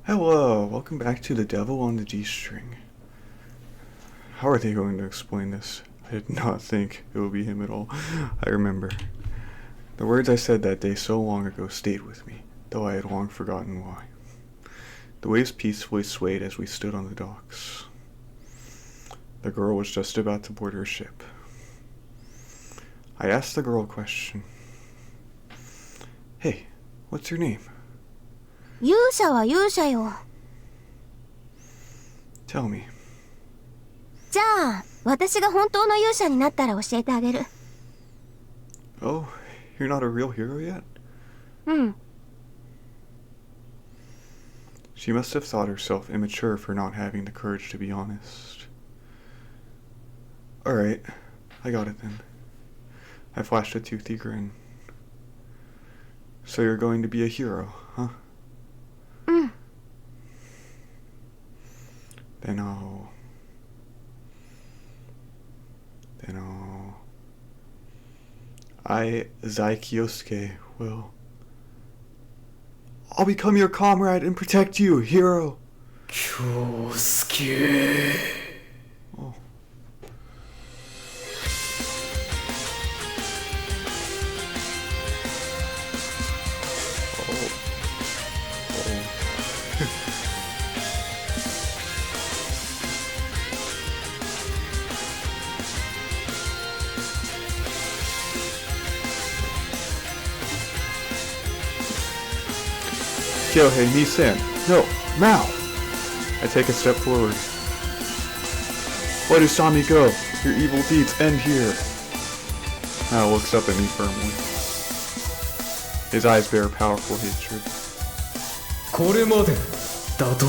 Hello, welcome back to The Devil on the G-String. How are they going to explain this? I did not think it would be him at all. I remember. The words I said that day so long ago stayed with me, though I had long forgotten why. The waves peacefully swayed as we stood on the docks. The girl was just about to board her ship. I asked the girl a question. Hey, what's your name? 勇者は勇者よ。Tell me. じゃあ、私が本当の勇者になったら教えてあげる。Oh, you're not a real hero yet? うん。She must have thought herself immature for not having the courage to be honest. Alright, I got it then. I flashed a toothy grin. So you're going to be a hero, huh? うん。Then I, Kyousuke, I'll become your comrade and protect you, hero! Kyousuke. Oh. Kyouhei, Ni-san. No, Maou! I take a step forward. Let Usami go. Your evil deeds end here. Maou looks up at me firmly. His eyes bear powerful hatred. これまでだと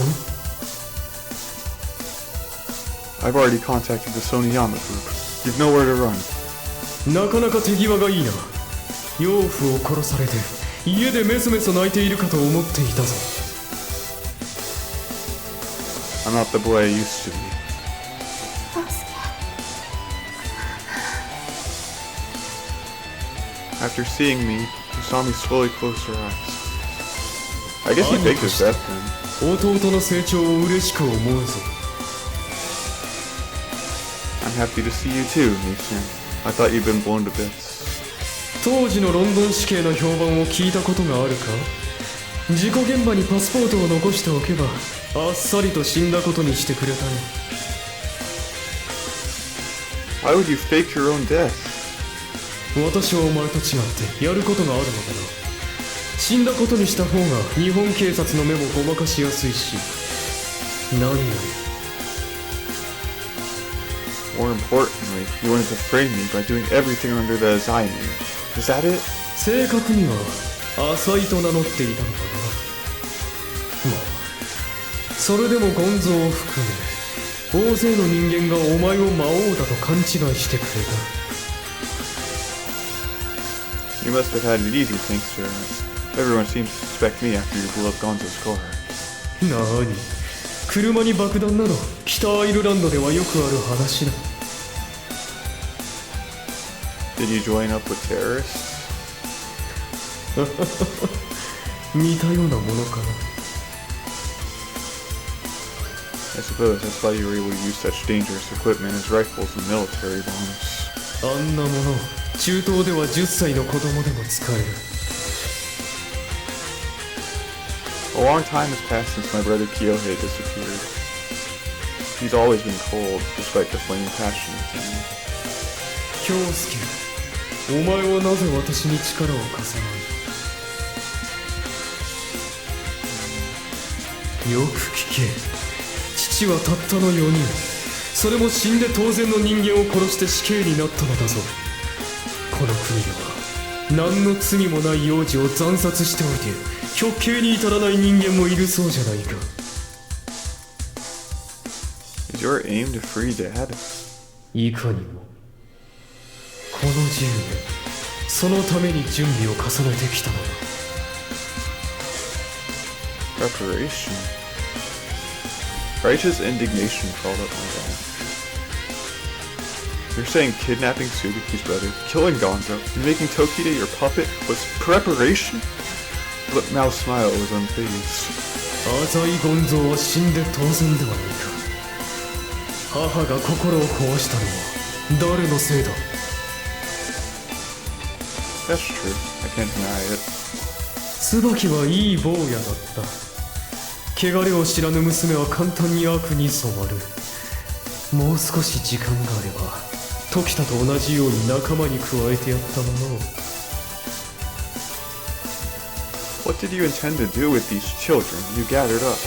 I've already contacted the Soniyama group. You've nowhere to run. なかなか手際がいいな。養父を殺されて家でメソメソ泣いているかと思っていたぞ。I'm not the boy I used to be. After seeing me, Usami slowly closed her eyes. I guess he faked his death then. 弟の成長を嬉しく思うぞ。I'm happy to see you too, Ni-san. I thought you'd been blown to bits. 当時のロンドン死刑の評判を聞いたことがあるか？事故現場にパスポートを残しておけばあっさりと死んだことにしてくれたね。 Why would you fake your own death? 私はお前と違ってやることがあるのだな。死んだことにした方が日本警察の目もごまかしやすいし、何より More importantly, you wanted to frame me by doing everything under the Azai name. Is that it? 正確には浅井と名乗っていたのだな。まあそれでもゴンゾーを含め大勢の人間がお前を魔王だと勘違いしてくれた。 You must have had it easy thanks to her. Everyone seems to suspect me after you blew up Gonzo's car. なに、車に爆弾など北アイルランドではよくある話だ。 Did you join up with terrorists? 似たようなものかな。 I suppose that's why you were able to use such dangerous equipment as rifles and military bombs. あんなもの中東では10歳の子供でも使える。 A long time has passed since my brother Kyouhei disappeared. He's always been cold, despite displaying passion within me. 京介、お前はなぜ私に力を貸さない？よく聞け。父はたったの4人。それも死んで当然の人間を殺して死刑になったのだぞ。この国では何の罪もない幼児を惨殺しておいて極刑に至らない人間もいるそうじゃないか。 Is your aim to free Dad? いかにも。この10年、そのために準備を重ねてきたのだ。 Preparation. Righteous indignation crawled up my back. You're saying kidnapping Suzuki's brother, killing Gonzo, and making Tokide your puppet was preparation? But Mao's smile was unfazed. 浅井権蔵は死んで当然ではないか。母が心を壊したのは誰のせいだ。 That's true. I can't deny it. 椿はいい坊やだった。汚れを知らぬ娘は簡単に悪に染まる。もう少し時間があれば時田と同じように仲間に加えてやったものを。 What did you intend to do with these children you gathered up?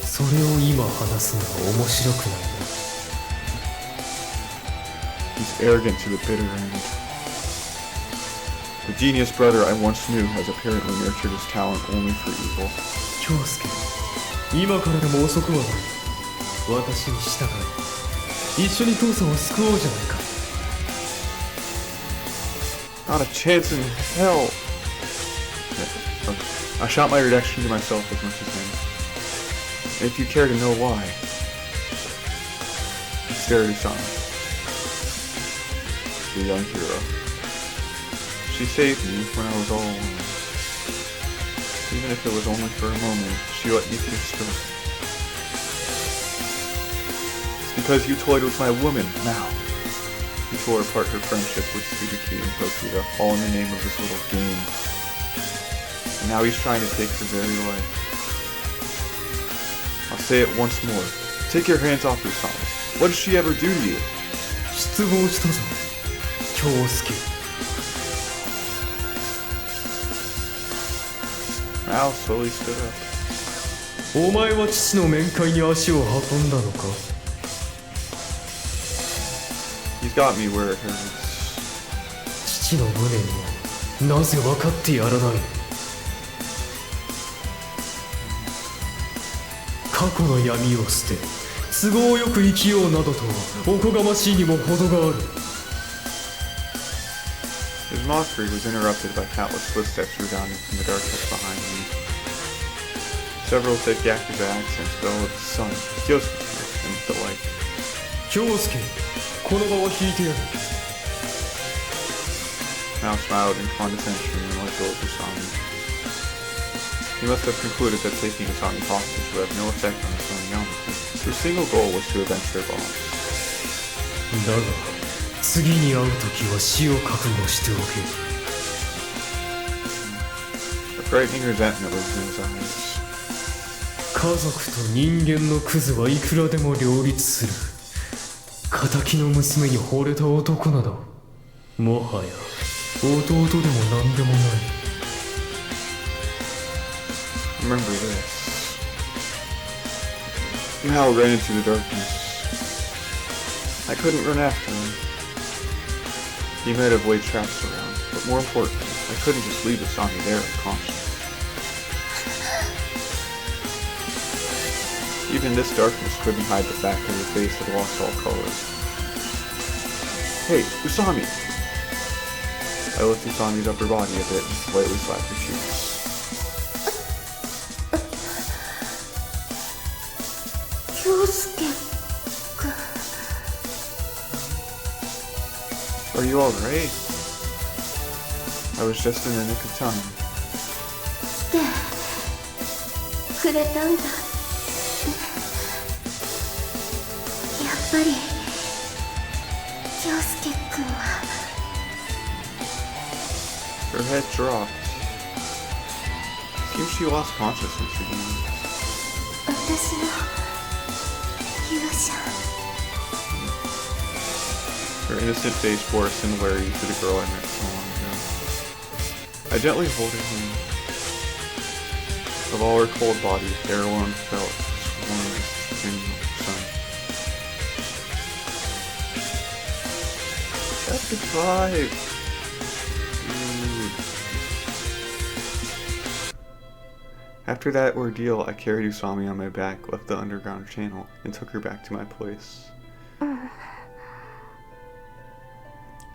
それを今話すのは面白くないな。 He's arrogant to the bitter end. The genius brother I once knew has apparently nurtured his talent only for evil. 京介、今からでも遅くはない。私に従い、一緒に父さんを救おうじゃないか。 Not a chance in hell. I shot my reaction to myself as much as him. If you care to know why. He stared at Usami, the young hero. She saved me when I was all alone. Even if it was only for a moment, she let me feel strength. It's because you toyed with my woman, Maou. He tore apart her friendship with Suzuki and Tokita, all in the name of this little game. And now he's trying to take her very life. I'll say it once more. Take your hands off Usami. What did she ever do to you? 失望したぞ、京介。 Mal slowly stood up. お前は父の面会に足を運んだのか。 He's got me where it hurts. 父の無念をなぜ分かってやらない。過去の闇を捨て都合よく生きようなどとおこがましいにも程がある。 His mockery was interrupted by countless footsteps resounding from the darkness behind me. Several thick Yakuza accents bellowed the sun, Kyousuke, and the like. 京介、この場は引いてやる。 Mal smiled in condescension and let go of Usami. He must have concluded that taking Usami hostage would have no effect on his own Yamato, whose single goal was to avenge their boss. だが次に会う時は死を覚悟しておけ。 A frightening resentment was in his eyes. 家族と人間のクズはいくらでも両立する。仇の娘に惚れた男などもはや弟でも何でもない。 Remember this. Mal ran into the darkness. I couldn't run after him. He might have laid traps around, but more importantly, I couldn't just leave Usami there unconscious. Even this darkness couldn't hide the fact that her face had lost all color. Hey, Usami! I lifted Usami's upper body a bit and slightly slapped her cheeks. Kyousuke君。 Are you alright? I was just in the nick of time. 来てくれたんだ。やっぱり京介君は。 Her head dropped. Seems she lost consciousness again. 私の勇者。 Her innocent face bore a similarity to the girl I met so long ago. I gently hold her hand. Of all her cold body, there alone felt this warm in the sun. Chapter 5! After that ordeal, I carried Usami on my back, left the underground channel, and took her back to my place.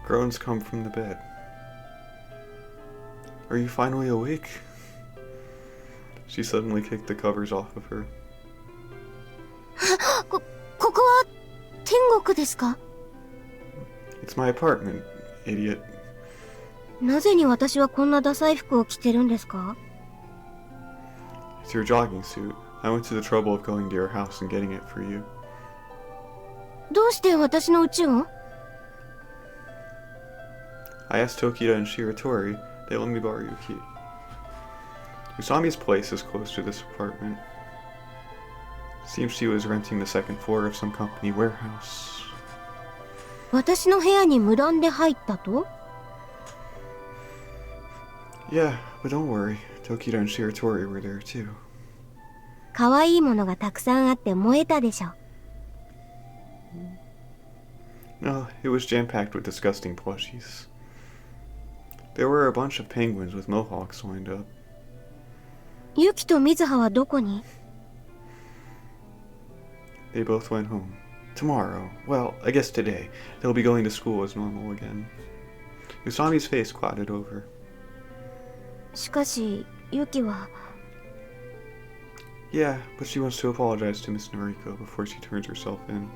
Groans come from the bed. Are you finally awake? She suddenly kicked the covers off of her. ここは天国ですか？ It's my apartment, idiot. なぜに私はこんなダサい服を着てるんですか？ It's your jogging suit. I went to the trouble of going to your house and getting it for you. どうして私の家を？ I asked Tokita and Shiratori. They let me borrow your key. Usami's place is close to this apartment. Seems she was renting the second floor of some company warehouse. 私の部屋に無断で入ったと？ Yeah, but don't worry. Tokita and Shiratori were there too. 可愛いものがたくさんあって燃えたでしょ。 No, it was jam-packed with disgusting plushies. There were a bunch of penguins with mohawks lined up. ユキとミズハはどこに？ They both went home. Tomorrow. Well, I guess today. They'll be going to school as normal again. Usami's face clouded over. しかし、ユキは。 Yeah, but she wants to apologize to Miss Noriko before she turns herself in.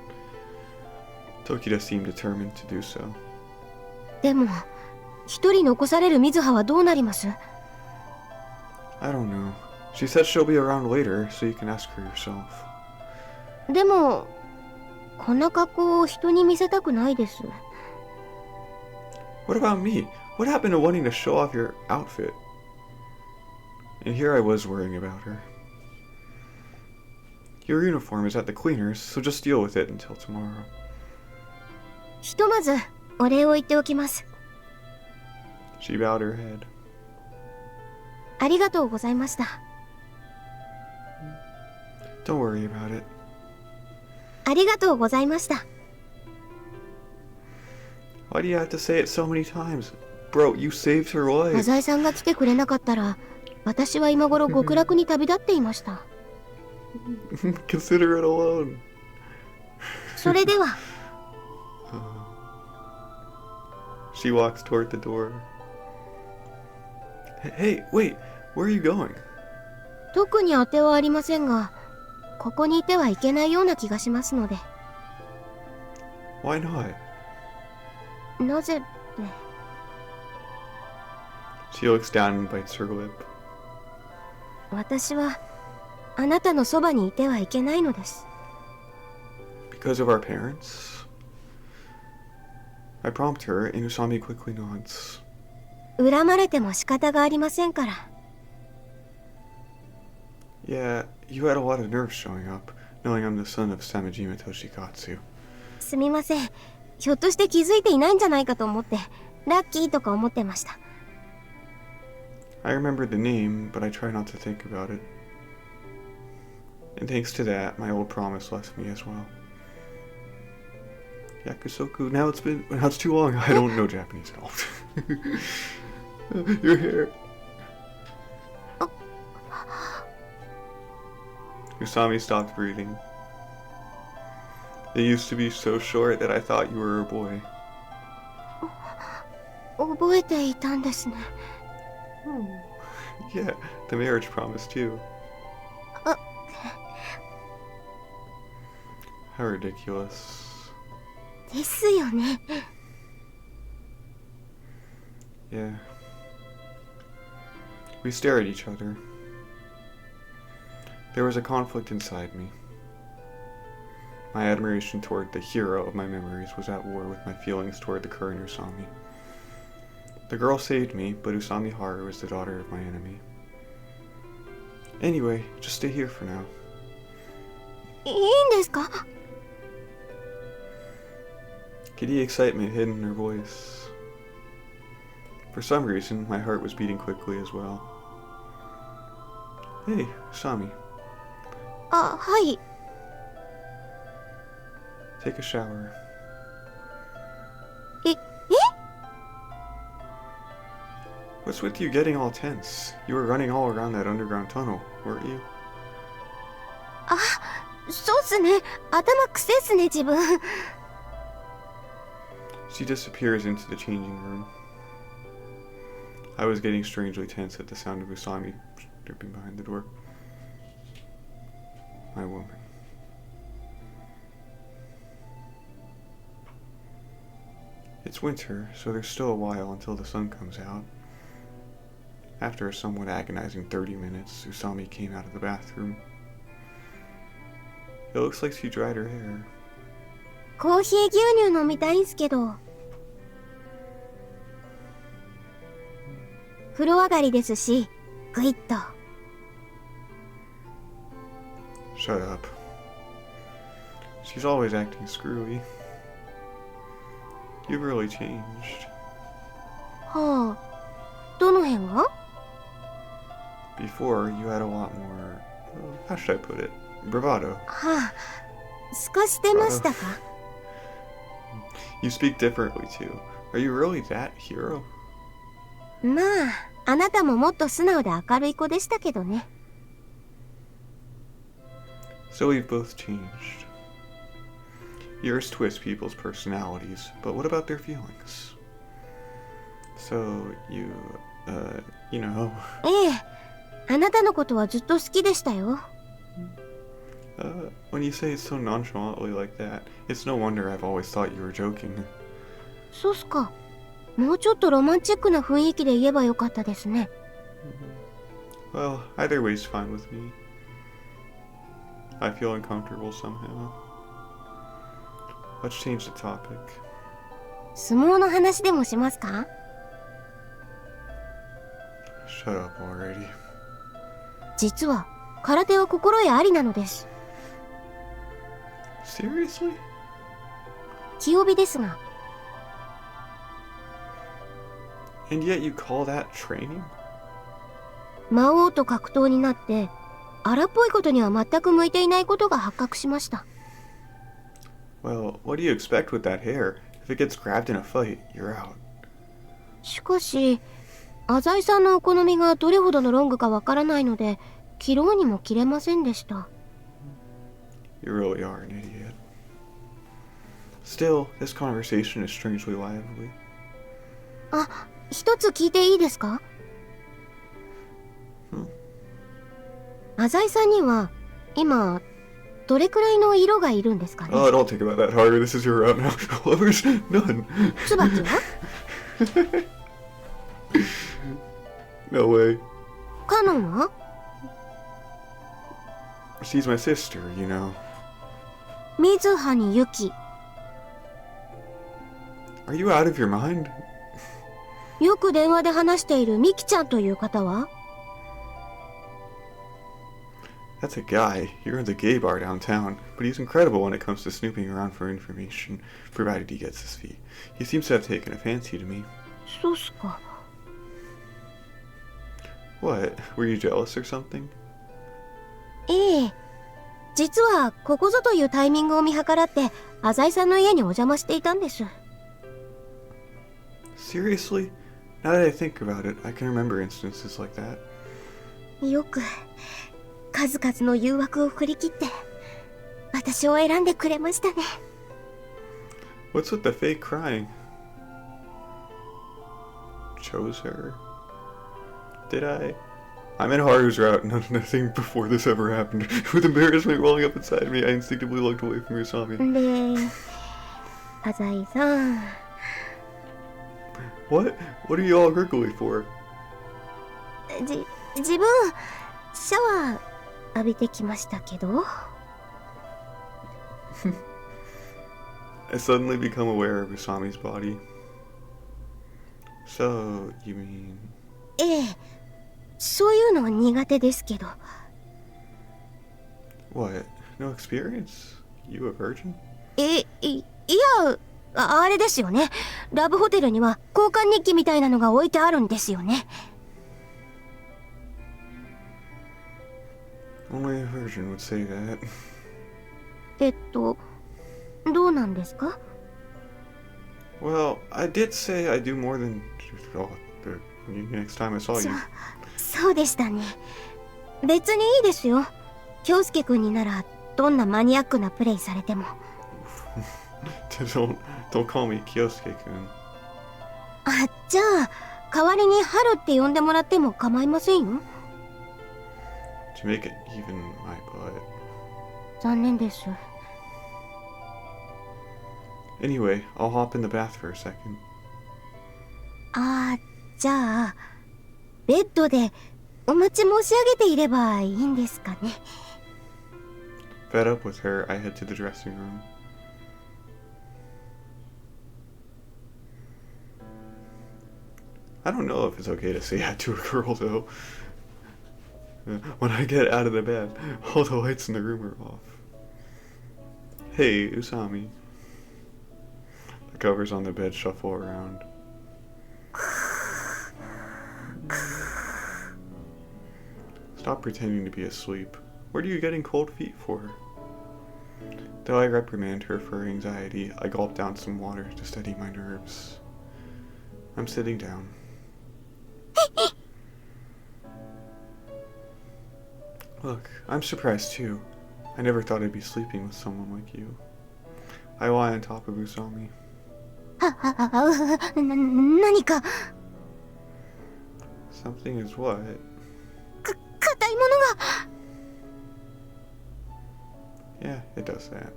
Tokita seemed determined to do so. でも、一人残されるミズハはどうなります？ I don't know. She said she'll be around later, so you can ask her yourself. でも、こんな格好を人に見せたくないです。 What about me? What happened to wanting to show off your outfit? And here I was worrying about her. Your uniform is at the cleaners, so just deal with it until tomorrow. ひとまず、お礼を言っておきます。 She bowed her head. ありがとうございました。 Don't worry about it. ありがとうございました。 Why do you have to say it so many times? Bro, you saved her 花 life. 材さんが来てくれなかったら、私は今頃極楽に旅立っていました。Consider it alone. それでは。 She walks toward the door. Hey, wait. Where are you going? 特に当てはありませんが、ここにいてはいけないような気がしますので。 Why not? なぜって。 She looks down and bites her lip. 私はあなたのそばにいてはいけないのです。 Because of our parents? I prompt her, and Usami quickly nods. 恨まれても仕方がありませんから。 Yeah, you had a lot of nerve showing up, knowing I'm the son of Samejima Toshikatsu. すみません。ひょっとして気づいていないんじゃないかと思って、ラッキーとか思ってました。 I remembered the name, but I try not to think about it. And thanks to that, my old promise left me as well. Yakusoku, now it's too long. I don't know Japanese at all. Your hair. Usami stopped breathing. It used to be so short that I thought you were a boy. 覚えていたんですね。 Yeah, the marriage promise too. How ridiculous. ですよね。 Yeah. We stare at each other. There was a conflict inside me. My admiration toward the hero of my memories was at war with my feelings toward the current Usami. The girl saved me, but Usami Haru is the daughter of my enemy. Anyway, just stay here for now. いいんですか？ Giddy excitement hid in her voice. For some reason, my heart was beating quickly as well. Hey, Usami. あ、はい。 Take a shower. え、What's with you getting all tense? You were running all around that underground tunnel, weren't you? そうっすね。頭くせっすね、自分。 She disappears into the changing room. I was getting strangely tense at the sound of Usami dripping behind the door. My woman. It's winter, so there's still a while until the sun comes out. After a somewhat agonizing 30 minutes, Usami came out of the bathroom. It looks like she dried her hair. コーヒー牛乳飲みたいんすけど。風呂上がりですし、グイッと。Shut up. She's always acting screwy. You've really changed. はあ、どの辺が？ Before, you had a lot more, how should I put it? Bravado. はあ、すかしてましたか？ You speak differently too. Are you really that hero? まあ、あなたももっと素直で明るい子でしたけどね。So we've both changed. Years twist people's personalities, but what about their feelings? So, you know... ええ、あなたのことはずっと好きでしたよ。When you say it so nonchalantly like that, it's no wonder I've always thought you were joking. そうっすか。もうちょっとロマンチックな雰囲気で言えばよかったですね。Well, either way's fine with me. I feel uncomfortable somehow. Let's change the topic. 相撲の話でもしますか？ Shut up already. 実は空手は心得ありなのです。Seriously? 清帯ですが。And yet you call that training? 魔王と格闘になって荒っぽいことには全く向いていないことが発覚しました。Well, what do you expect with that hair? If it gets grabbed in a fight, you're out. しかし浅井さんのお好みがどれほどのロングかわからないので切ろうにも切れませんでした。 You really are an idiot. Still, this conversation is strangely lively. あ、一つ聞いていいですか？浅井さんには今どれくらいの色がいるんですかね？ Oh, don't think about that, Haru. This is your route now. Lovers? None. 椿は？ No way. カノンは？ She's my sister, you know. 水葉にユキ。 Are you out of your mind? よく電話で話しているミキちゃんという方は？ That's a guy. He runs a gay bar downtown, but he's incredible when it comes to snooping around for information, provided he gets his fee. He seems to have taken a fancy to me. そうっすか。 What? Were you jealous or something? ええ、実はここぞというタイミングを見計らって浅井さんの家にお邪魔していたんです。 Seriously? Now that I think about it, I can remember instances like that. よく数々の誘惑を振り切って私を選んでくれましたね。 What's with the fake crying? Chose her? Did I? I'm in Haru's route. Nothing before this ever happened. With embarrassment welling up inside me, I instinctively looked away from Usami. で、浅井さん。 What? What are you all gurgly for? 自分シャワー浴びてきましたけど。 I suddenly become aware of Usami's body. So, you mean... ええ、そういうの苦手ですけど。 What? No experience? You a virgin? いや、あれですよね。ラブホテルには交換日記みたいなのが置いてあるんですよね。 Only a virgin would say that. どうなんですか？ Well, I did say I do more than... Oh, the next time I saw you. そうでしたね。別にいいですよ。京介くんにならどんなマニアックなプレイされても。don't call me Kyousuke-kun. あ、じゃあ代わりに春って呼んでもらっても構いませんよ。 To make it even my butt. 残念です。 Anyway, I'll hop in the bath for a second. あ、じゃあベッドでお待ち申し上げていればいいんですかね。 Fed up with her, I head to the dressing room. I don't know if it's okay to say that to a girl, though. When I get out of the bed, all the lights in the room are off. Hey, Usami. The covers on the bed shuffle around. Stop pretending to be asleep. What are you getting cold feet for? Though I reprimand her for her anxiety, I gulp down some water to steady my nerves. I'm sitting down. Look, I'm surprised too. I never thought I'd be sleeping with someone like you. I lie on top of Usami. 何か Something is what? 硬いものが Yeah, it does that.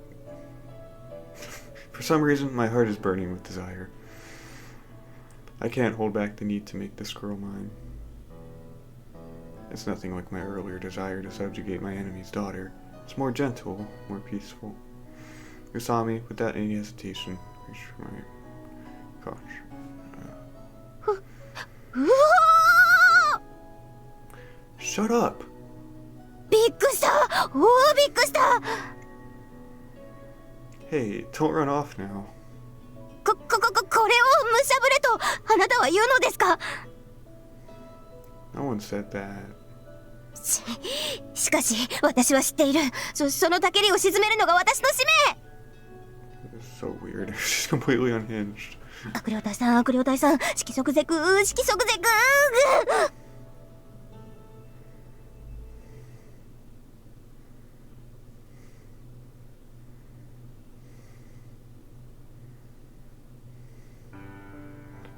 For some reason, my heart is burning with desire. I can't hold back the need to make this girl mine. It's nothing like my earlier desire to subjugate my enemy's daughter. It's more gentle, more peaceful. Usami, without any hesitation, reached for my crotch. うわ Shut up! ーびっくりしたおーびっくりした Hey, don't run off now. これをむしゃぶれとあなたは言うのですか No one said that. しかし私は知っているそのたけりを鎮めるのが私の使命 It's so weird. She's completely unhinged. 悪霊隊さん色即是空色即是空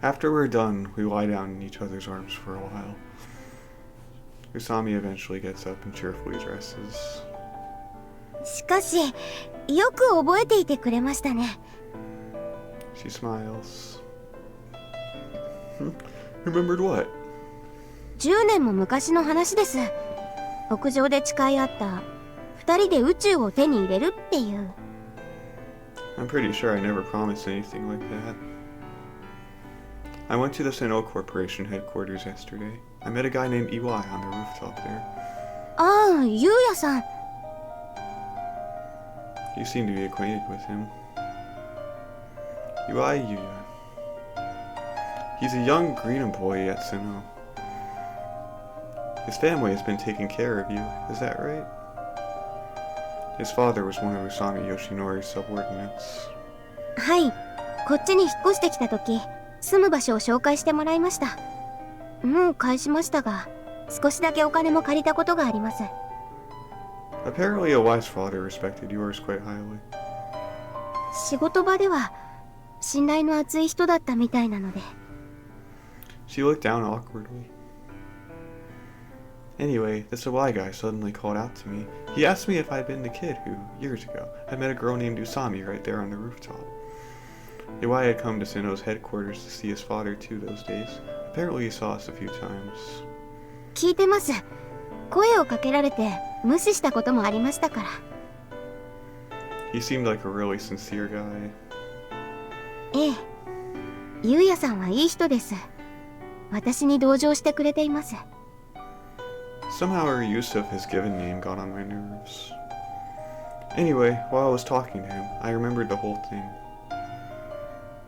After we're done, we lie down in each other's arms for a while. Usami eventually gets up and cheerfully dresses. しかしよく覚えていてくれましたね She smiles. Remembered what? 10年も昔の話です屋上で誓い合った2人で宇宙を手に入れるっていう I'm pretty sure I never promised anything like that. I went to the Sinnoh Corporation headquarters yesterday. I met a guy named Iwai on the rooftop there. ああゆうやさん You seem to be acquainted with him. Iwai Yuya. He's a young green employee at Sinnoh. His family has been taking care of you, is that right? His father was one of Usami Yoshinori's subordinates. はいこっちに引っ越してきた時住む場所を紹介してもらいましたもう返しましたが少しだけお金も借りたことがあります Apparently a wise father respected yours quite highly. 仕事場では信頼の厚い人だったみたいなので She looked down awkwardly. Anyway, this Iwai guy suddenly called out to me. He asked me if I'd been the kid who, years ago, had met a girl named Usami right there on the rooftop. Iwai had come to Sinnoh's headquarters to see his father too those days. Apparently he saw us a few times. 聞いてます声をかけられて無視したこともありましたから He seemed like a really sincere guy. ええゆうやさんはいい人です私に同情してくれています Somehow her use of his given name got on my nerves. Anyway, while I was talking to him, I remembered the whole thing.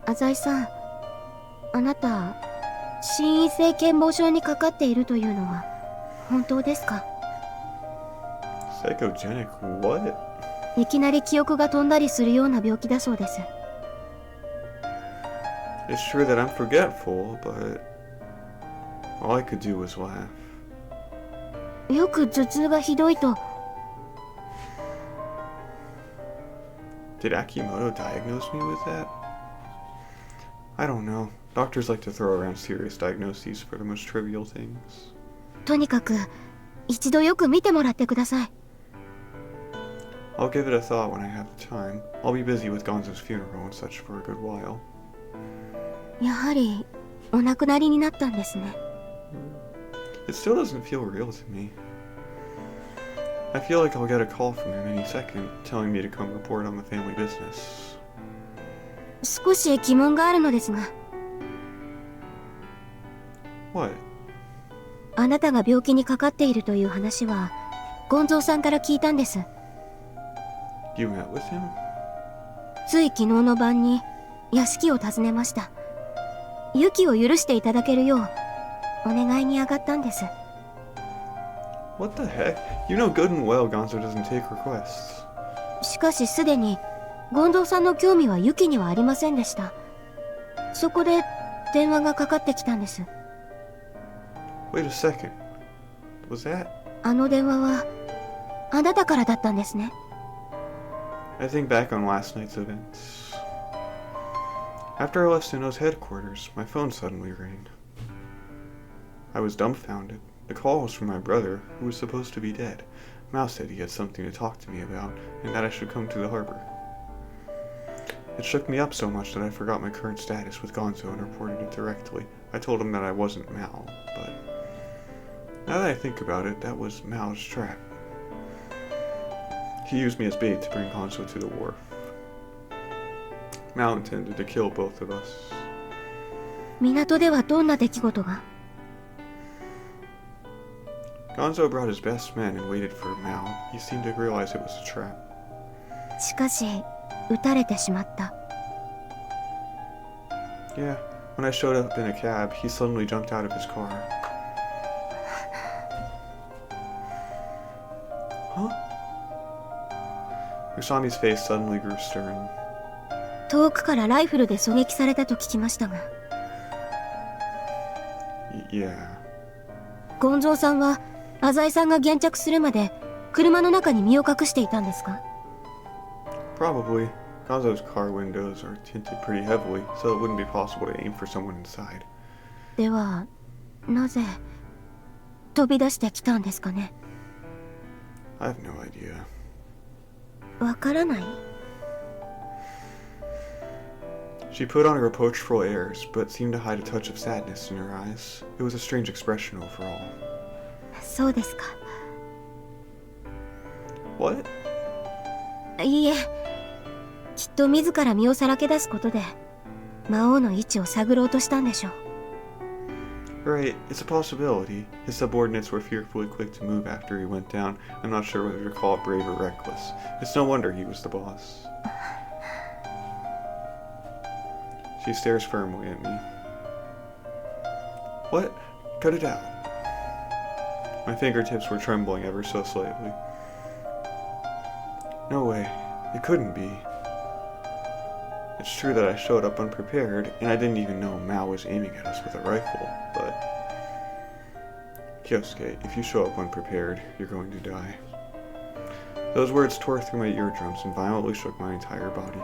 浅井さんあなた心因性健忘症にかかっているというのは本当ですか Psychogenic what? いきなり記憶が飛んだりするような病気だそうです It's true that I'm forgetful, but all I could do was laugh. よく頭痛がひどいと Did Akimoto diagnose me with that? I don't know. Doctors like to throw around serious diagnoses for the most trivial things. とにかく一度よく見てもらってください I'll give it a thought when I have the time. I'll be busy with Gonzo's funeral and such for a good while. やはりお亡くなりになったんですね It still doesn't feel real to me. I feel like I'll get a call from him any second, telling me to come report on the family business. 少し疑問があるのですが、 What? あなたが病気にかかっているという話はゴンゾーさんから聞いたんです。 You met with him? つい昨日の晩に屋敷を訪ねました。ユキを許していただけるようお願いに上がったんです。 What the heck? You know good and well Gonzo doesn't take requests. しかしすでにゴンゾーさんの興味はユキにはありませんでした。そこで電話がかかってきたんです。 Wait a second. Was that? あの電話はあなたからだったんですね。 I think back on last night's events. After I left Sinnoh's headquarters, my phone suddenly rang. I was dumbfounded. The call was from my brother, who was supposed to be dead. Maou said he had something to talk to me about, and that I should come to the harbor. It shook me up so much that I forgot my current status with Gonzo and reported it directly. I told him that I wasn't Maou, but now that I think about it, that was Mao's trap. He used me as bait to bring Gonzo to the wharf. Maou intended to kill both of us. 港ではどんな出来事が？ Gonzo brought his best men and waited for Maou. He seemed to realize it was a trap. しかし撃たれてしまった。 Yeah, when I showed up in a cab, he suddenly jumped out of his car. Huh? Usami's face suddenly grew stern. 遠くからライフルで狙撃されたと聞きましたが、 Yeah. ゴンゾーさんは浅井さんが現着するまで車の中に身を隠していたんですか？ Probably. Gonzo's car windows are tinted pretty heavily, so it wouldn't be possible to aim for someone inside. ではなぜ飛び出してきたんですかね？ I have no idea. わからない？ She put on reproachful airs, but seemed to hide a touch of sadness in her eyes. It was a strange expression overall. そうですか。 What? いいえ、きっと自ら身をさらけ出すことで魔王の位置を探ろうとしたんでしょう。 Right, it's a possibility. His subordinates were fearfully quick to move after he went down. I'm not sure whether to call it brave or reckless. It's no wonder he was the boss. She stares firmly at me. What? Cut it out. My fingertips were trembling ever so slightly. No way. It couldn't be. It's true that I showed up unprepared, and I didn't even know Maou was aiming at us with a rifle, but... Kyousuke, if you show up unprepared, you're going to die. Those words tore through my eardrums and violently shook my entire body.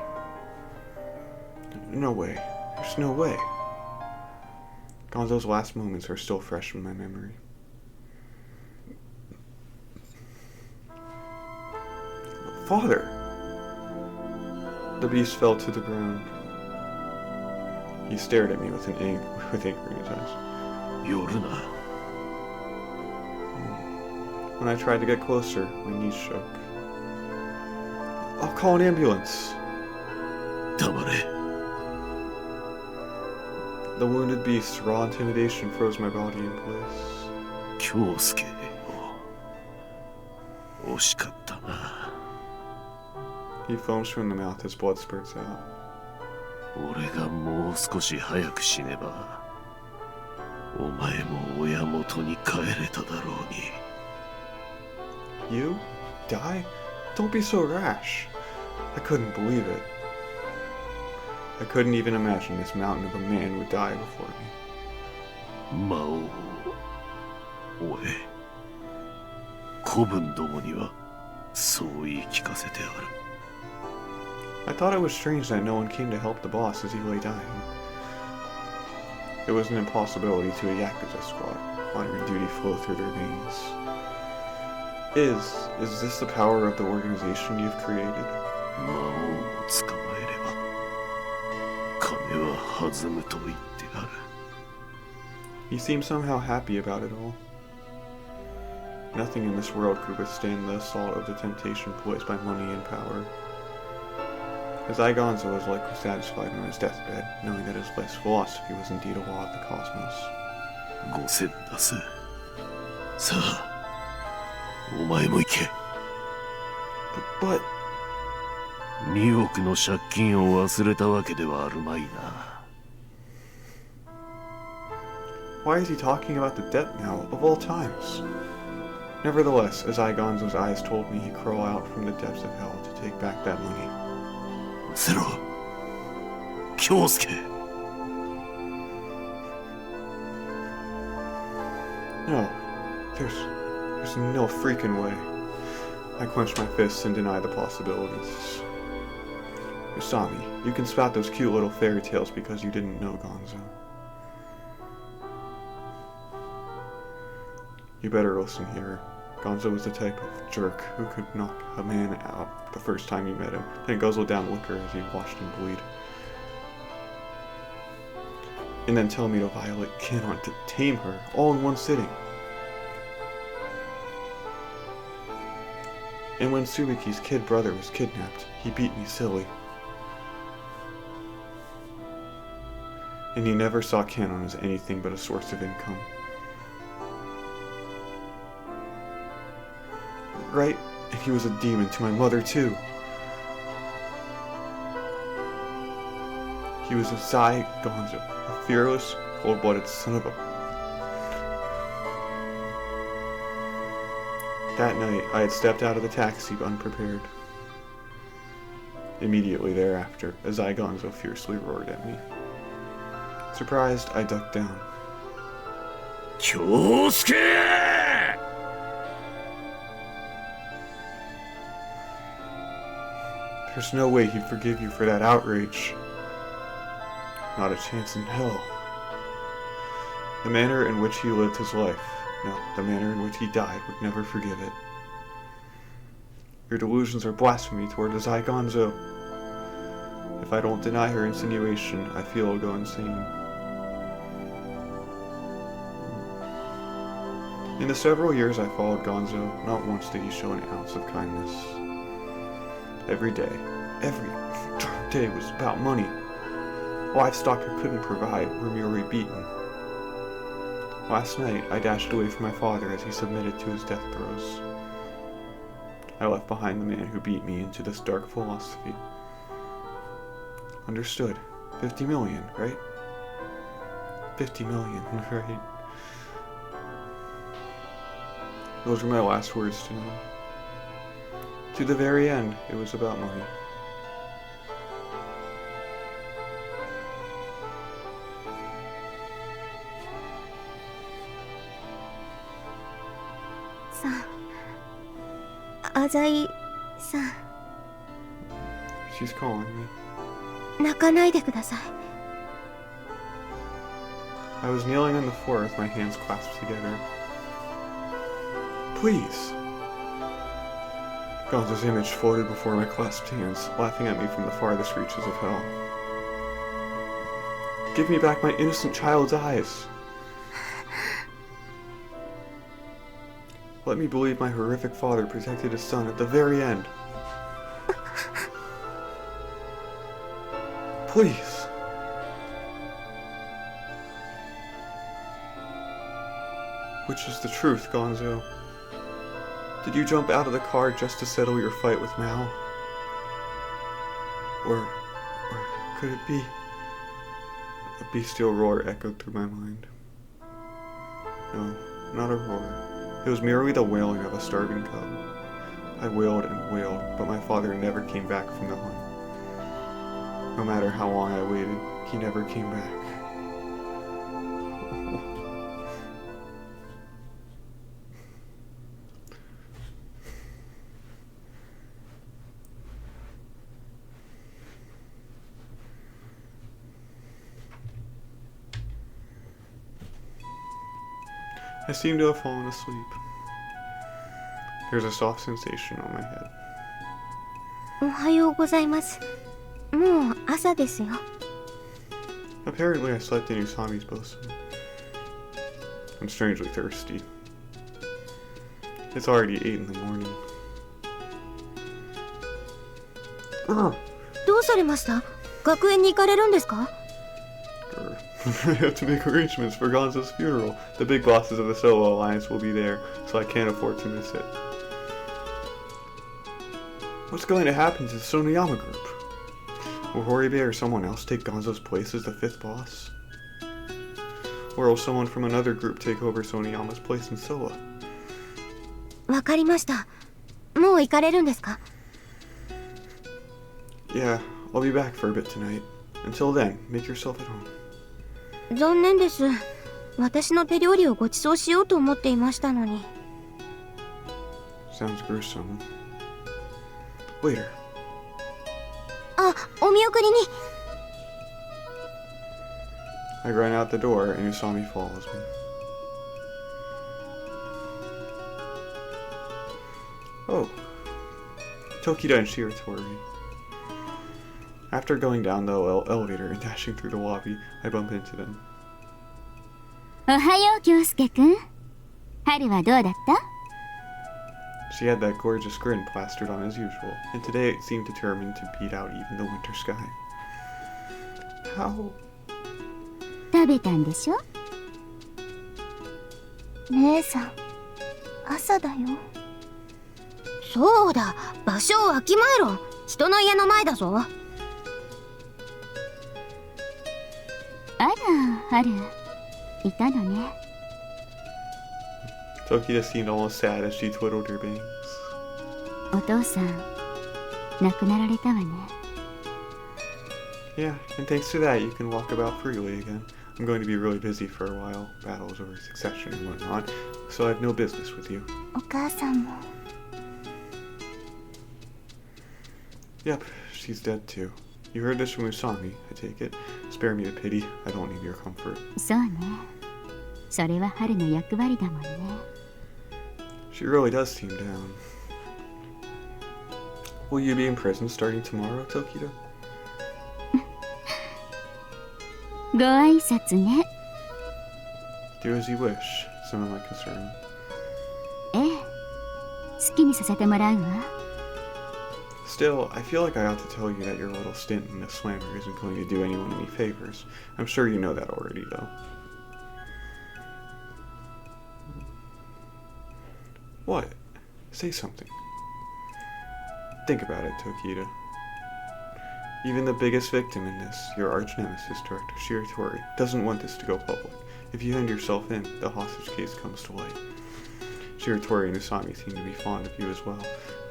No way. There's no way. Gonzo's last moments are still fresh in my memory. Father! The beast fell to the ground. He stared at me with anger in his eyes. Yoruna. When I tried to get closer, my knees shook. I'll call an ambulance. Damare. The wounded beast's raw intimidation froze my body in place. Kyousuke. 惜しかったな。 He foams from the mouth as blood spurts out. 俺がもう少し早く死ねば、お前も親元に帰れただろうに。 You? Die? Don't be so rash. I couldn't believe it. I couldn't even imagine this mountain of a man would die before me. 魔王、おい、子分どもにはそう言い聞かせてある。 I thought it was strange that no one came to help the boss as he lay dying. It was an impossibility to a Yakuza squad, honoring duty flowed through their veins. Is this the power of the organization you've created? 魔王を捕まえれば、金は弾むと言ってある。 He seemed somehow happy about it all. Nothing in this world could withstand the assault of the temptation placed by money and power. Azai Gonzo was likely satisfied on his deathbed, knowing that his life's philosophy was indeed a law of the cosmos. 5000出す。さあ、お前も行け。But... 2億の借金を忘れたわけではあるまいな。Why is he talking about the debt now, of all times? Nevertheless, Azai Gonzo's eyes told me he'd crawl out from the depths of hell to take back that money. ゼロ、京介。No, there's no freaking way. I clench my fists and deny the possibilities. Usami, you can spout those cute little fairy tales because you didn't know Gonzo. You better listen here. Gonzo was the type of jerk who could knock a man out the first time you met him, then guzzle down liquor as you watched him bleed. And then tell me to violate canon to tame her, all in one sitting. And when Tsubiki's kid brother was kidnapped, he beat me silly. And he never saw canon as anything but a source of income. Right? And he was a demon to my mother, too. He was a Azai Gonzo, a fearless, cold-blooded son of a... That night, I had stepped out of the taxi unprepared. Immediately thereafter, Azai Gonzo fiercely roared at me. Surprised, I ducked down. Kyousuke! There's no way he'd forgive you for that outrage. Not a chance in hell. The manner in which he lived his life, no, the manner in which he died would never forgive it. Your delusions are blasphemy toward Azai Gonzo. If I don't deny her insinuation, I feel I'll go insane. In the several years I followed Gonzo, not once did he show an ounce of kindness. Every day was about money. Livestock I couldn't provide were merely beaten. Last night, I dashed away from my father as he submitted to his death throes. I left behind the man who beat me into this dark philosophy. Understood. 50 million, right? 50 million, right? Those were my last words to him. To the very end, it was about money. Azai-san. She's calling me. 泣かないでください。I was kneeling on the floor with my hands clasped together. Please. Gonzo's image floated before my clasped hands, laughing at me from the farthest reaches of hell. Give me back my innocent child's eyes. Let me believe my horrific father protected his son at the very end. Please. Which is the truth, Gonzo? Did you jump out of the car just to settle your fight with Maou? Or could it be? A bestial roar echoed through my mind. No, not a roar. It was merely the wailing of a starving cub. I wailed and wailed, but my father never came back from the hunt. No matter how long I waited, he never came back. I seem to have fallen asleep. There's a soft sensation on my head. おはようございます。もう朝ですよ。Apparently I slept in Usami's bosom. I'm strangely thirsty. It's already 8 in the morning. どうされました？学園に行かれるんですか？ I have to make arrangements for Gonzo's funeral. The big bosses of the Solo Alliance will be there, so I can't afford to miss it. What's going to happen to the Soniyama group? Will Horibe or someone else take Gonzo's place as the 5th boss? Or will someone from another group take over Soniyama's place in Soa? わかりました。もう行かれるんですか？ Yeah, I'll be back for a bit tonight. Until then, make yourself at home. 残念です。私の手料理をご馳走しようと思っていましたのに。 Sounds gruesome. Waiter. あ、お見送りに。I ran out the door and Usami follows me. Oh. Tokita and Shiratori. After going down the elevator and dashing through the lobby, I bump into them. おはよう、Kyousuke君。春はどうだった？ She had that gorgeous grin plastered on as usual, and today it seemed determined to beat out even the winter sky. How? 食べたんでしょ？姉さん、朝だよ。そうだ、場所をわきまえろ。人の家の前だぞ。あら、春。いたのね。Tokita seemed almost sad as she twiddled her bangs. お父さん、亡くなられたわね。Yeah, and thanks to that, you can walk about freely again. I'm going to be really busy for a while, battles over succession and whatnot, so I have no business with you. お母さんも。Yep, she's dead too. You heard this from Usami, I take it. Spare me the pity, I don't need your comfort. そうね。それは春の役割だもんね。She really does seem down. Will you be in prison starting tomorrow, Tokita? ご挨拶ね。Do as you wish, some of my concern. ええ。好きにさせてもらうわ。Still, I feel like I ought to tell you that your little stint in the slammer isn't going to do anyone any favors. I'm sure you know that already, though. What? Say something. Think about it, Tokita. Even the biggest victim in this, your arch-nemesis, Director Shiratori, doesn't want this to go public. If you hand yourself in, the hostage case comes to light. Shiratori and Usami seem to be fond of you as well.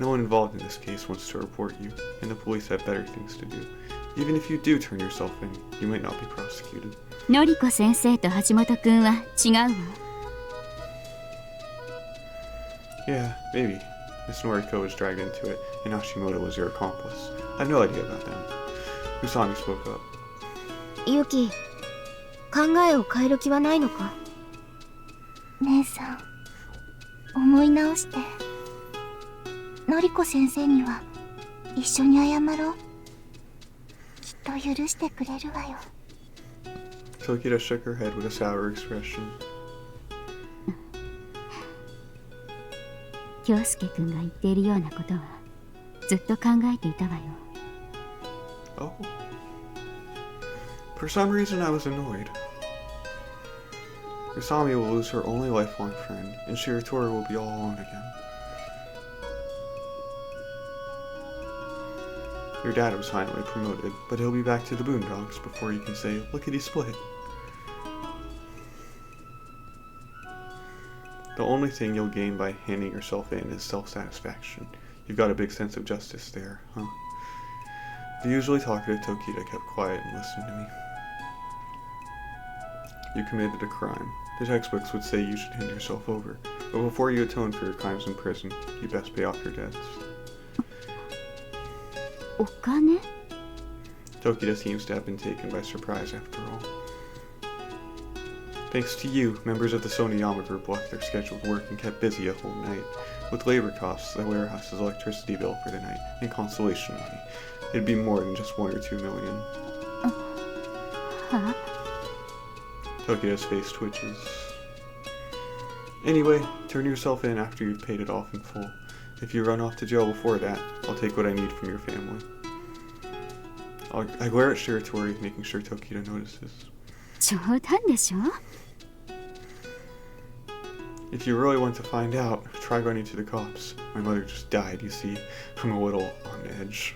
No one involved in this case wants to report you, and the police have better things to do. Even if you do turn yourself in, you might not be prosecuted. のりこ先生と橋本くんは違うわ。Yeah, maybe. Miss Noriko was dragged into it, and Hashimoto was your accomplice. I have no idea about them. Usami spoke up. ユキ、考えを変える気はないのか？姉さん、思い直して。のりこ先生には一緒に謝ろう。きっと許してくれるわよ。Tokita shook her head with a sour expression. 京介くんが言っているようなことはずっと考えていたわよ。Oh. For some reason I was annoyed. Usami will lose her only lifelong friend, and Shiratori will be all alone again. Your dad was finally promoted, but he'll be back to the Boondocks before you can say, lickety-split. The only thing you'll gain by handing yourself in is self-satisfaction. You've got a big sense of justice there, huh? The usually talkative Tokita kept quiet and listened to me. You committed a crime. The textbooks would say you should hand yourself over, but before you atone for your crimes in prison, you best pay off your debts. お金？ Tokita seems to have been taken by surprise after all. Thanks to you, members of the Soniyama group left their scheduled work and kept busy a whole night. With labor costs, the warehouse's electricity bill for the night, and consolation money, it'd be more than just 1 or 2 million. は？ Tokita's face twitches. Anyway, turn yourself in after you've paid it off in full. If you run off to jail before that, I'll take what I need from your family. I glare at Shiratori, making sure Tokita notices. 冗談でしょ? If you really want to find out, try running to the cops. My mother just died, you see. I'm a little on edge.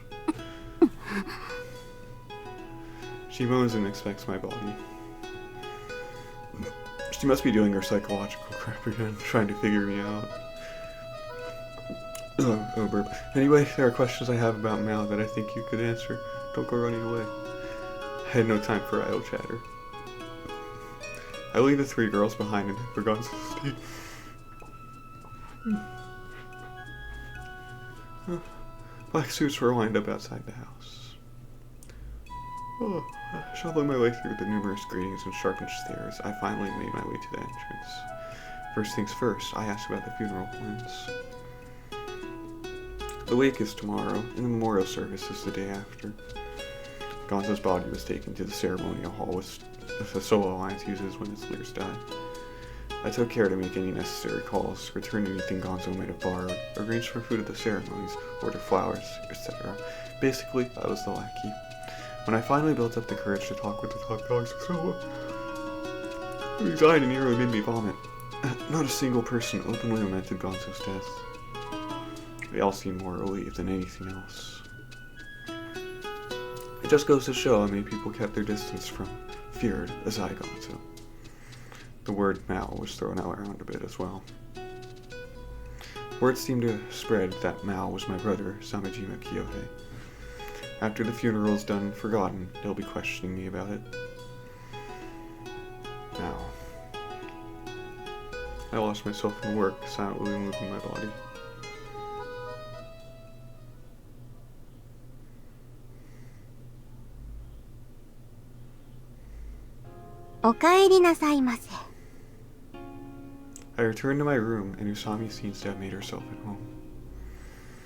She moans and expects my body. She must be doing her psychological crap again, trying to figure me out. Oh, burp. Anyway, there are questions I have about Maou that I think you could answer. Don't go running away. I had no time for idle chatter. I leave the 3 girls behind and for God's sake. Black suits were lined up outside the house. Shuffling my way through the numerous gratings and sharpened stairs, I finally made my way to the entrance. First things first, I asked about the funeral plans. The wake is tomorrow, and the memorial service is the day after. Gonzo's body was taken to the ceremonial hall which the Solo Alliance uses when its leaders die. I took care to make any necessary calls, return anything Gonzo might have borrowed, arrange for food at the ceremonies, order flowers, etc. Basically, I was the lackey. When I finally built up the courage to talk with the top dogs of Solo, anxiety nearly made me vomit. Not a single person openly lamented Gonzo's death. They all seemed more relieved than anything else. It just goes to show how many people kept their distance from feared Azai Gonzo. The word Maou was thrown out around a bit as well. Word seemed to spread that Maou was my brother, Samejima Kyouhei. After the funeral is done and forgotten, they'll be questioning me about it. Now, I lost myself in work, silently moving my body. I returned to my room, and Usami seems to have made herself at home.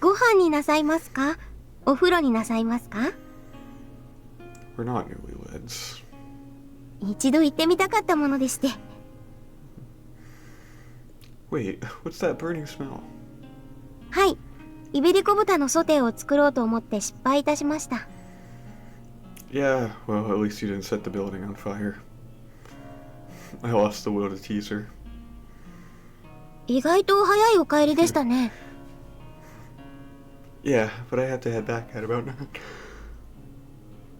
ご飯になさいますか? お風呂になさいますか? We're not newlyweds. 一度行ってみたかったものでして。Wait, what's that burning smell? はい、イベリコ豚のソテーを作ろうと思って失敗いたしました。Yeah, well, at least you didn't set the building on fire. I lost the will to tease her. 意外と早いお帰りでしたね。Yeah, but I have to head back at about 9.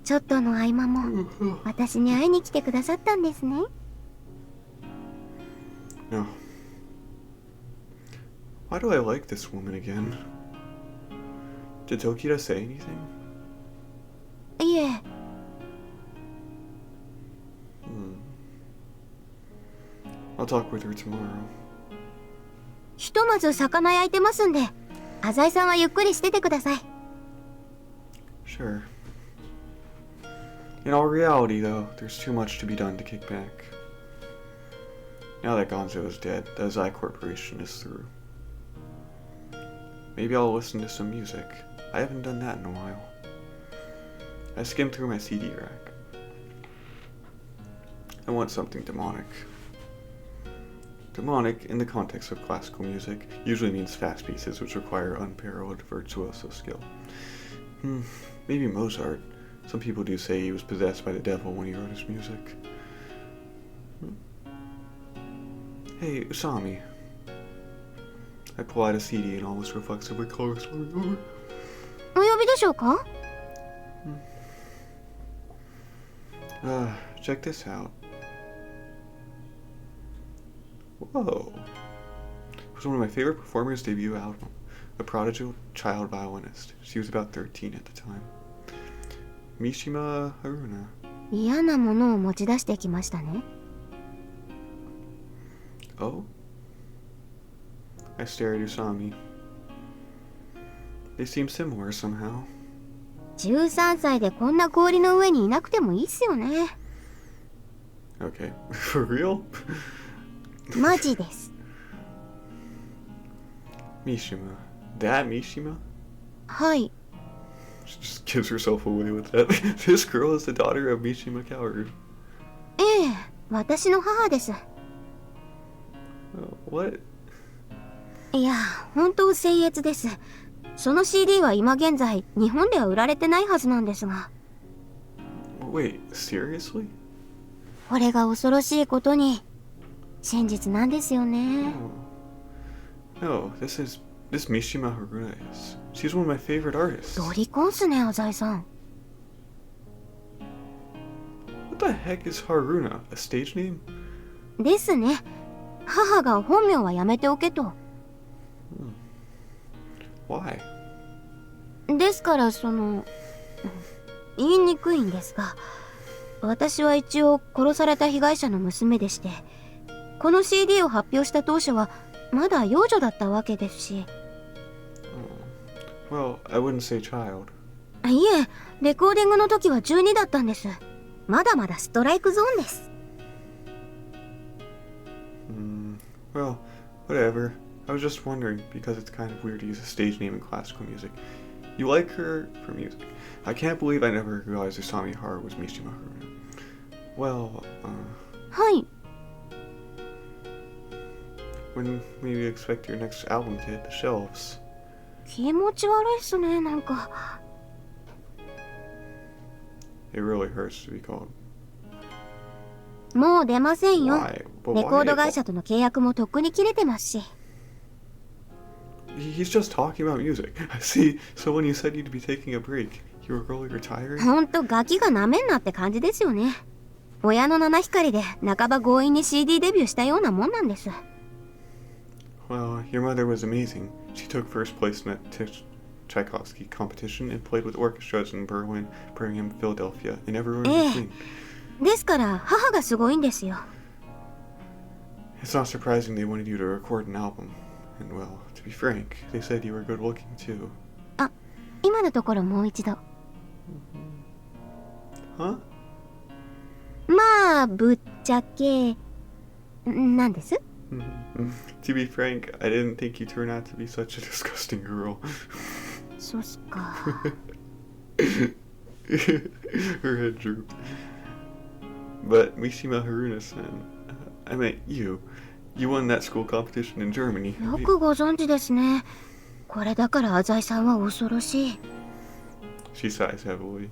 ちょっとの合間も私に会いに来てくださったんですね。No. Why do I like this woman again? Did Tokita say anything? いえ。I'll talk with her tomorrow. ひとまず魚焼いてますんで、浅井さんはゆっくりしててください。Sure. In all reality, though, there's too much to be done to kick back. Now that Gonzo is dead, the Azai Corporation is through. Maybe I'll listen to some music. I haven't done that in a while. I skimmed through my CD rack. I want something demonic. Demonic, in the context of classical music, usually means fast pieces which require unparalleled virtuoso skill. Maybe Mozart. Some people do say he was possessed by the devil when he wrote his music. Hey, Usami. I pull out a CD and almost reflexively close my door. お呼びでしょうか? Check this out. Whoa. It was one of my favorite performers' debut album. A prodigal child violinist. She was about 13 at the time. Mishima Haruna. 嫌なものを持ち出してきましたね。Oh? I stare at Usami. They seem similar somehow. 13歳でこんな氷の上にいなくてもいいっすよね。Okay. For real? マジです。Mishima. That Mishima? はい。She just gives herself away with that. This girl is the daughter of Mishima Haru. ええ、私の母です。What? いや、本当僭越です。その CD は今現在日本では売られてないはずなんですが。Wait, seriously? これが恐ろしいことに真実なんですよね。No, this Mishima Haruna is. She's one of my favorite artists. ロリコンっすね、浅井さん。What the heck is Haruna? A stage name? ですね。母が本名はやめておけと。Why? ですから言いにくいんですが、私は一応殺された被害者の娘でして、この CD を発表した当初はまだ幼女だったわけですし。Well, I wouldn't say child. いえ、レコーディングの時は12だったんです。まだまだストライクゾーンです。Well, whatever. I was just wondering, because it's kind of weird to use a stage name in classical music. You like her for music. I can't believe I never realized Usami Haru was Mishima Haruna. Well, はい。 when will you expect your next album to hit the shelves? 気持ち悪いっすね、なんか。It really hurts to be called. もう出ませんよ。 Why? But レコード why? 会社との契約もとっくに切れてますし。He's just talking about music. See, so when you said you'd be taking a break, you were really retiring? ほんとガキがなめんなって感じですよね。親の七光で半ば強引に CD デビューしたようなもんなんです。 Well, your mother was amazing. She took first place in that Tchaikovsky competition and played with orchestras in Berlin, Birmingham, Philadelphia, and everywhere in between. ですから母がすごいんですよ。 It's not surprising they wanted you to record an album. And well, to be frank, they said you were good looking too. あ、今のところもう一度。 Huh? まあぶっちゃけなんです？ To be frank, I didn't think you turned out to be such a disgusting girl. そうっすか。 Her head drooped. But Mishima Haruna-san, I meant you. You won that school competition in Germany. よくご存知ですね。これだから浅井さんは恐ろしい。 She sighs heavily.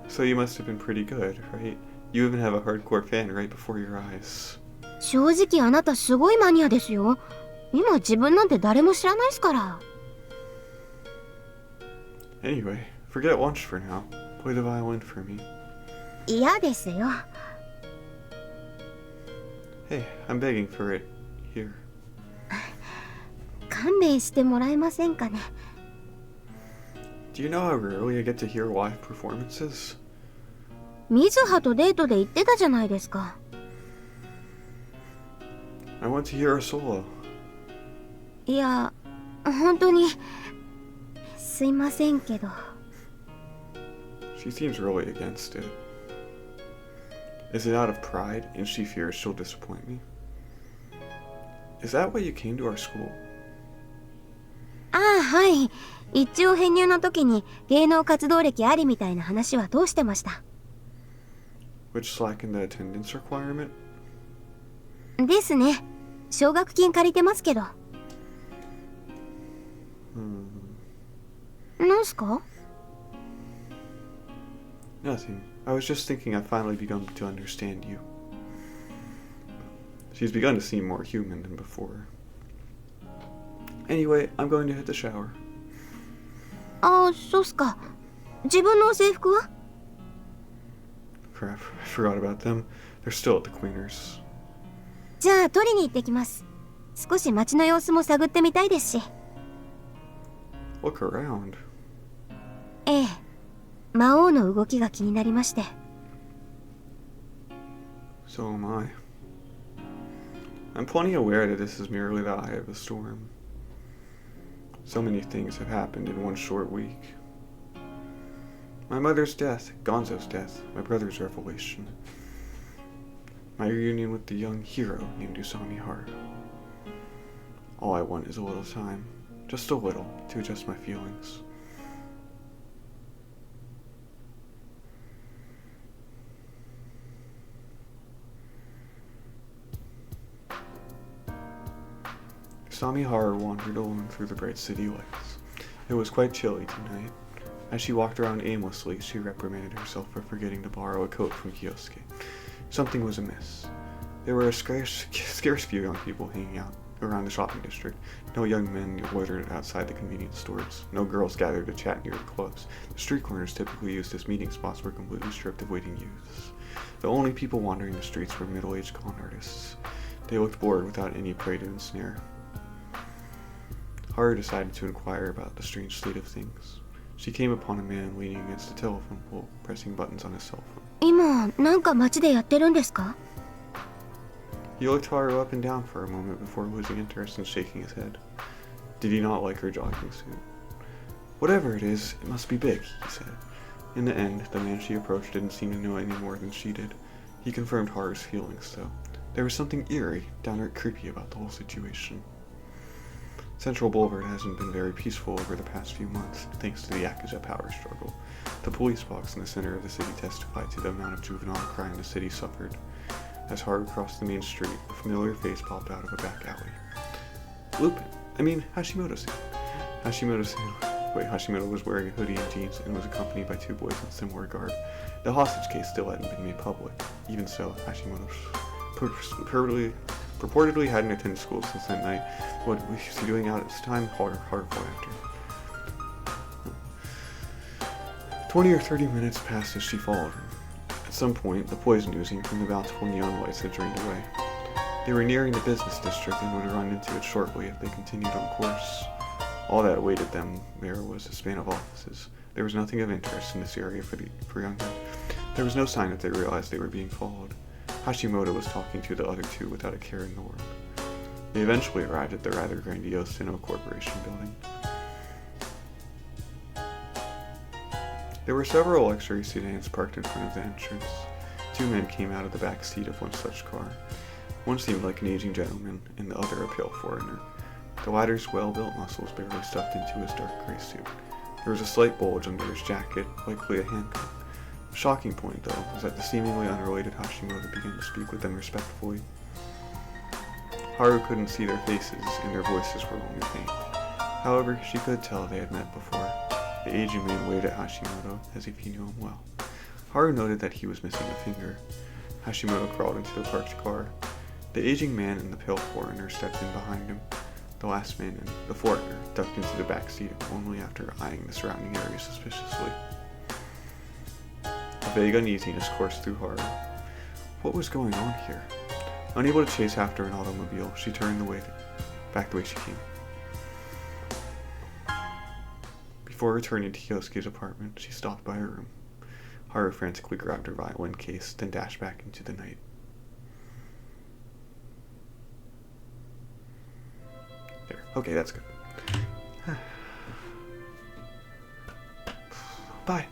So you must have been pretty good, right? You even have a hardcore fan right before your eyes. 正直あなたすごいマニアですよ。今自分なんて誰も知らないっすから。 Anyway, forget lunch for now. Play the violin for me. 嫌ですよ。 Hey, I'm begging for it. Here. 勘弁してもらえませんかね。 Do you know how rarely I get to hear live performances? ミズハとデートで言ってたじゃないですか。 I want to hear a solo. いや、本当にすいませんけど。 She seems really against it. Is it out of pride and she fears she'll disappoint me? Is that why you came to our school? ああ、はい。一応編入の時に芸能活動歴ありみたいな話は通してました。 Which slackened the attendance requirement? ですね。奨学金借りてますけど。なんすか？ Nothing. I was just thinking I've finally begun to understand you. She's begun to seem more human than before. Anyway, I'm going to hit the shower. ああ、そうっすか。自分の制服は？ Crap, I forgot about them. They're still at the cleaners. じゃあ取りに行ってきます。少し街の様子も探ってみたいですし。 Look around. ええ。魔王の動きが気になりまして。 So am I. I'm plenty aware that this is merely the eye of the storm. So many things have happened in one short week. My mother's death, Gonzo's death, my brother's revelation. My reunion with the young hero named Usami Haru. All I want is a little time, just a little, to adjust my feelings. Sami Haru wandered alone through the bright city lights. It was quite chilly tonight. As she walked around aimlessly, she reprimanded herself for forgetting to borrow a coat from Kyousuke. Something was amiss. There were a scarce few young people hanging out around the shopping district. No young men loitered outside the convenience stores. No girls gathered to chat near the clubs. The street corners typically used as meeting spots were completely stripped of waiting youths. The only people wandering the streets were middle-aged con artists. They looked bored without any prey to ensnare. Haru decided to inquire about the strange state of things. She came upon a man leaning against a telephone pole, pressing buttons on his cell phone. 今なんか街でやってるんですか? He looked Haru up and down for a moment before losing interest and shaking his head. Did he not like her jogging suit? Whatever it is, it must be big, he said. In the end, the man she approached didn't seem to know any more than she did. He confirmed Haru's feelings, though. There was something eerie, downright creepy about the whole situation. Central Boulevard hasn't been very peaceful over the past few months, thanks to the Yakuza power struggle. The police box in the center of the city testified to the amount of juvenile crime the city suffered. As Haru crossed the main street, a familiar face popped out of a back alley. Hashimoto-san. Hashimoto was wearing a hoodie and jeans and was accompanied by two boys in similar garb. The hostage case still hadn't been made public. Even so, Hashimoto purportedly hadn't attended school since that night. What was he doing out at this time? Haru followed after. 20 or 30 minutes passed as she followed him. At some point, the poison oozing from the bountiful neon lights had drained away. They were nearing the business district and would run into it shortly if they continued on course. All that awaited them there was a span of offices. There was nothing of interest in this area for young men. There was no sign that they realized they were being followed. Hashimoto was talking to the other two without a care in the world. They eventually arrived at the rather grandiose Sinnoh Corporation building. There were several luxury sedans parked in front of the entrance. Two men came out of the back seat of one such car. One seemed like an aging gentleman, and the other a pale foreigner. The latter's well-built muscles barely stuffed into his dark gray suit. There was a slight bulge under his jacket, likely a handcuff. The shocking point, though, was that the seemingly unrelated Hashimoto began to speak with them respectfully. Haru couldn't see their faces, and their voices were only faint. However, she could tell they had met before. The aging man waved at Hashimoto as if he knew him well. Haru noted that he was missing a finger. Hashimoto crawled into the parked car. The aging man and the pale foreigner stepped in behind him. The last man and the foreigner ducked into the back seat only after eyeing the surrounding area suspiciously. A vague uneasiness coursed through Haru. What was going on here? Unable to chase after an automobile, she turned back the way she came. Before returning to Kyousuke's apartment, she stopped by her room. Haru frantically grabbed her violin case, then dashed back into the night. There. Okay, that's good. Bye.